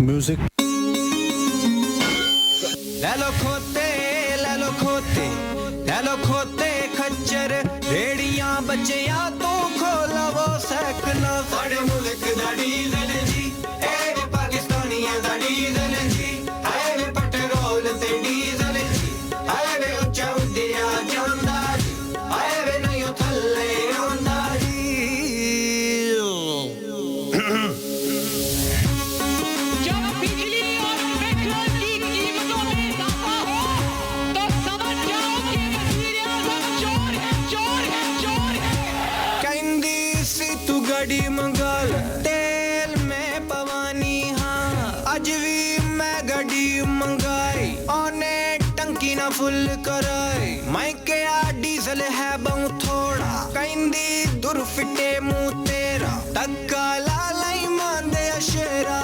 Music. ले लो खोते, ले लो खोते, ले लो खोते खच्चर रेड़ियां बच्चियां तू खोला वो सैकल साढ़े मुल्क दा डीजल जी ए पाकिस्तानियां दा डीजल जी आए वे पेट्रोल ते डीजल जी आए वे उच्चा उड्डिया जांदा जी आए वे नहीं थल्ले आंदा जी जब बिजली और पेट्रोल की कीमतों में इजाफा हो तो समझ जाओ कि वज़ीर-ए-आज़म चोर है, चोर है, चोर है। कहंदी सी तू गड़ी मंगा ले तेल में पवानी हाँ अज भी मैं गड़ी मंगाई ओने टंकी ना फुल कराई मैं क्या डीजल है बहु थोड़ा कहंदी दुर फिटे मुंह तेरा टक्का ला लाई मांदे अशेरा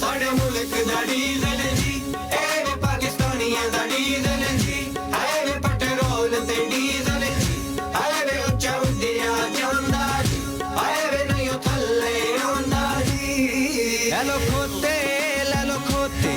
साढ़े मुल्क दा डीजल जी ए वे पाकिस्तानियां दा डीजल जी आए वे पेट्रोल ते डीजल जी आए वे उच्चा उड्डिया जांदा जी आए वे नहीं थल्ले आंदा जी ले लो खोते ले लो खोते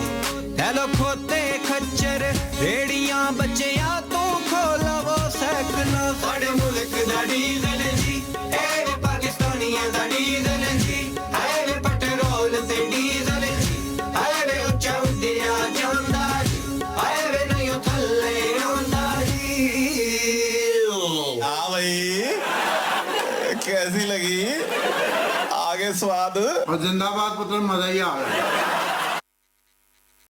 ले लो खोते खच्चर रेड़ियां बच्चियां तू खोला वो सैकल साढ़े मुल्क दा डीजल जी ए वे पाकिस्तानियां दा डीजल जी आए वे पेट्रोल ते डीजल जी आए वे उच्चा उड्डिया जांदा जी आए वे नहीं थल्ले आंदा जी हाँ भाई, कैसी लगी? आगे स्वाद। और जिंदाबाद पुत्र मजा ही आ गया।